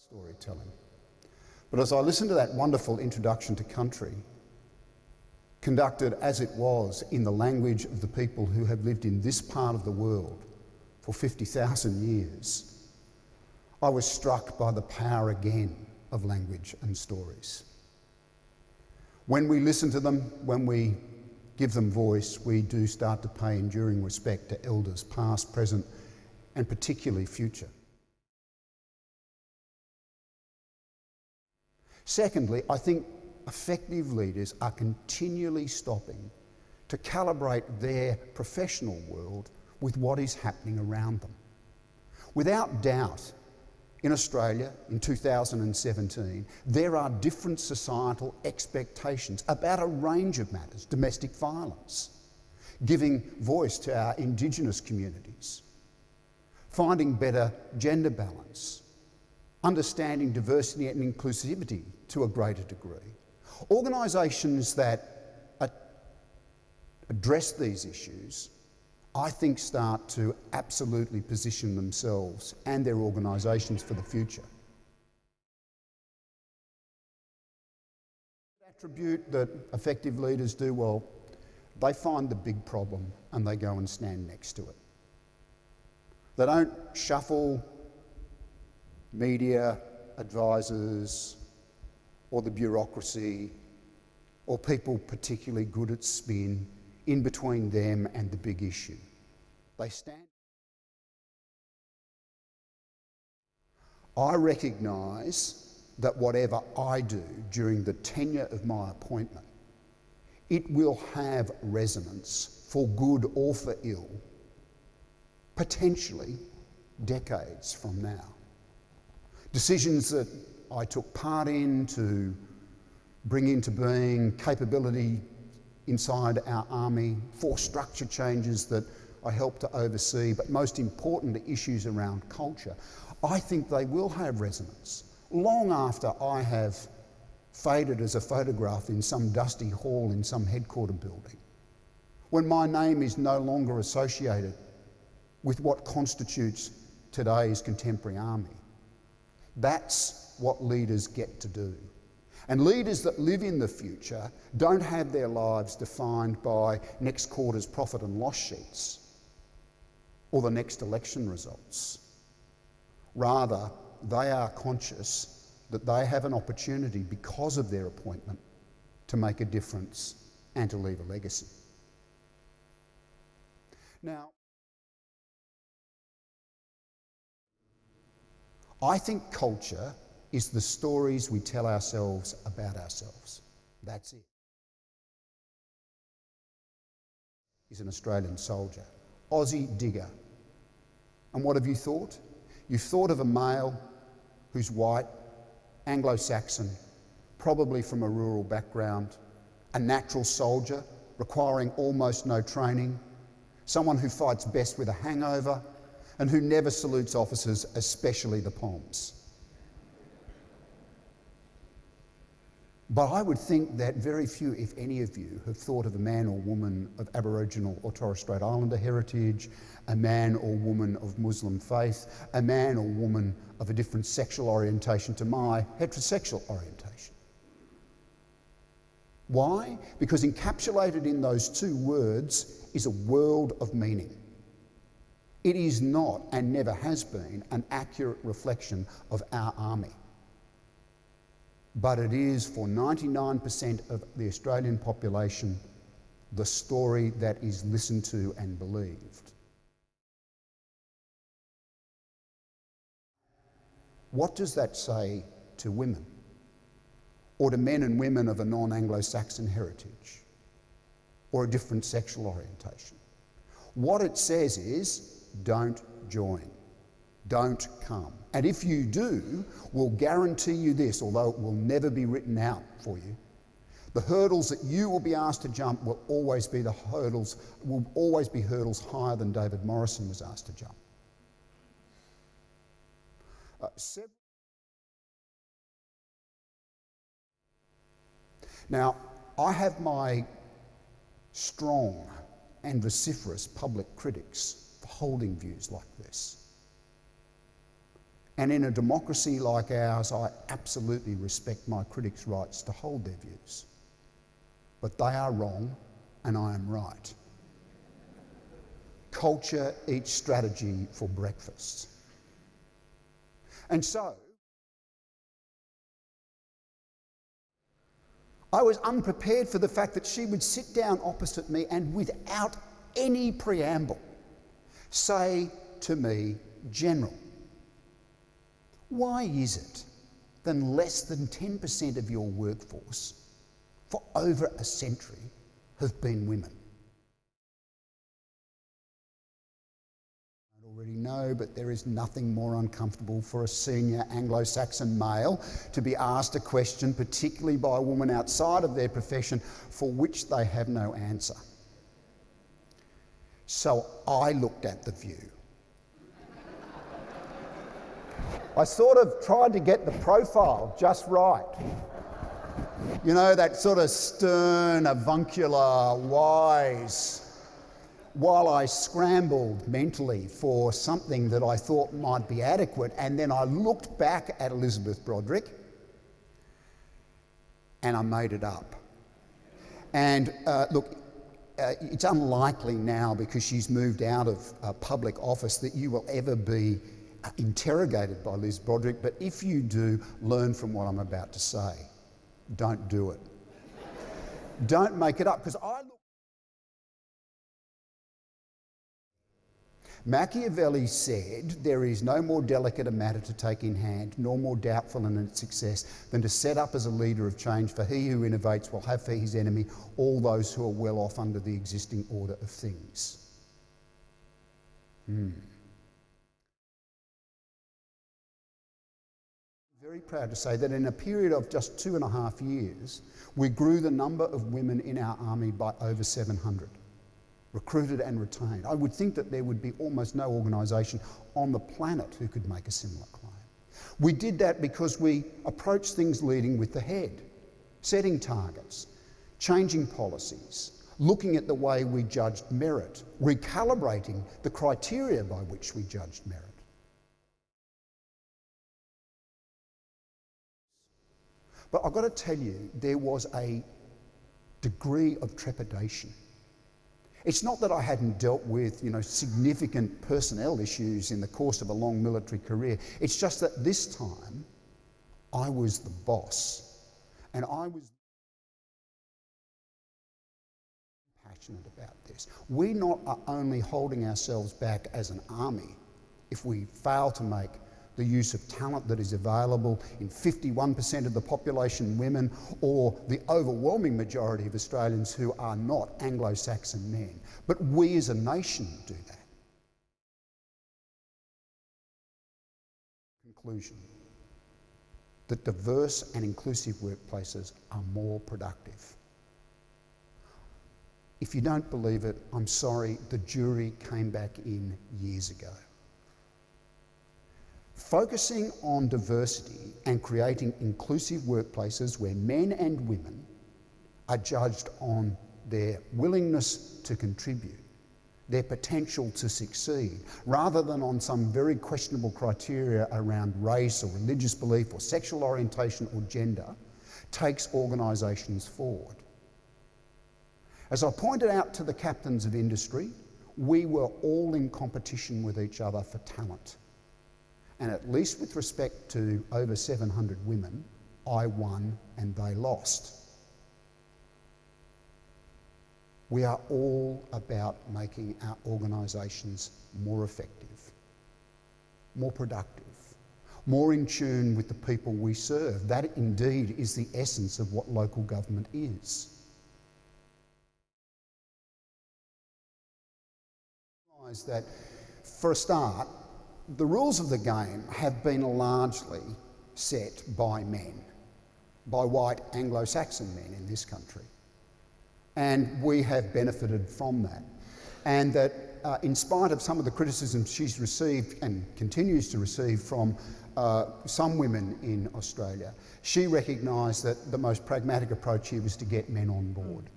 storytelling. But as I listened to that wonderful introduction to country, conducted as it was in the language of the people who have lived in this part of the world for 50,000 years, I was struck by the power again of language and stories. When we listen to them, when we give them voice, we do start to pay enduring respect to elders past, present, and particularly future. Secondly, I think effective leaders are continually stopping to calibrate their professional world with what is happening around them. Without doubt, in Australia in 2017, there are different societal expectations about a range of matters: domestic violence, giving voice to our Indigenous communities, finding better gender balance, understanding diversity and inclusivity to a greater degree. Organisations that address these issues, I think, start to absolutely position themselves and their organisations for the future. The attribute that effective leaders do well, they find the big problem and they go and stand next to it. They don't shuffle media, advisors, or the bureaucracy, or people particularly good at spin in between them and the big issue. They stand. I recognise that whatever I do during the tenure of my appointment, it will have resonance for good or for ill, potentially decades from now. Decisions that I took part in to bring into being capability inside our army, force structure changes that I helped to oversee, but most importantly, issues around culture, I think they will have resonance long after I have faded as a photograph in some dusty hall in some headquarter building, when my name is no longer associated with what constitutes today's contemporary army. That's what leaders get to do. And leaders that live in the future don't have their lives defined by next quarter's profit and loss sheets or the next election results. Rather, they are conscious that they have an opportunity, because of their appointment, to make a difference and to leave a legacy. Now, I think culture is the stories we tell ourselves about ourselves. That's it. He's an Australian soldier, Aussie digger. And what have you thought? You've thought of a male who's white, Anglo-Saxon, probably from a rural background, a natural soldier requiring almost no training, someone who fights best with a hangover, and who never salutes officers, especially the Poms. But I would think that very few, if any of you, have thought of a man or woman of Aboriginal or Torres Strait Islander heritage, a man or woman of Muslim faith, a man or woman of a different sexual orientation to my heterosexual orientation. Why? Because encapsulated in those two words is a world of meaning. It is not, and never has been, an accurate reflection of our army. But it is, for 99% of the Australian population, the story that is listened to and believed. What does that say to women, or to men and women of a non-Anglo-Saxon heritage, or a different sexual orientation? What it says is, don't join, don't come. And if you do, we'll guarantee you this, although it will never be written out for you, the hurdles that you will be asked to jump will always be hurdles higher than David Morrison was asked to jump. Now, I have my strong and vociferous public critics for holding views like this. And in a democracy like ours, I absolutely respect my critics' rights to hold their views. But they are wrong and I am right. Culture eats strategy for breakfast. And so, I was unprepared for the fact that she would sit down opposite me and without any preamble say to me, "General, why is it that less than 10% of your workforce for over a century have been women?" I already know, but there is nothing more uncomfortable for a senior Anglo-Saxon male to be asked a question, particularly by a woman outside of their profession, for which they have no answer. So I looked at the View. I sort of tried to get the profile just right. You know, that sort of stern, avuncular, wise, while I scrambled mentally for something that I thought might be adequate, and then I looked back at Elizabeth Broderick and I made it up. And look, it's unlikely now, because she's moved out of public office, that you will ever be interrogated by Liz Broderick, but if you do, learn from what I'm about to say. Don't do it. Don't make it up, because Machiavelli said, "There is no more delicate a matter to take in hand, nor more doubtful in its success, than to set up as a leader of change, for he who innovates will have for his enemy all those who are well off under the existing order of things." Very proud to say that in a period of just 2.5 years, we grew the number of women in our army by over 700. Recruited and retained. I would think that there would be almost no organisation on the planet who could make a similar claim. We did that because we approached things leading with the head, setting targets, changing policies, looking at the way we judged merit, recalibrating the criteria by which we judged merit. But I've got to tell you, there was a degree of trepidation. It's not that I hadn't dealt with, significant personnel issues in the course of a long military career. It's just that this time I was the boss, and I was passionate about this. We not only holding ourselves back as an army if we fail to make the use of talent that is available in 51% of the population women, or the overwhelming majority of Australians who are not Anglo-Saxon men. But we as a nation do that. Conclusion: that diverse and inclusive workplaces are more productive. If you don't believe it, I'm sorry, the jury came back in years ago. Focusing on diversity and creating inclusive workplaces where men and women are judged on their willingness to contribute, their potential to succeed, rather than on some very questionable criteria around race or religious belief or sexual orientation or gender, takes organisations forward. As I pointed out to the captains of industry, we were all in competition with each other for talent. And at least with respect to over 700 women, I won and they lost. We are all about making our organisations more effective, more productive, more in tune with the people we serve. That indeed is the essence of what local government is. That for a start, the rules of the game have been largely set by men, by white Anglo-Saxon men in this country. And we have benefited from that. And that in spite of some of the criticism she's received and continues to receive from some women in Australia, she recognised that the most pragmatic approach here was to get men on board.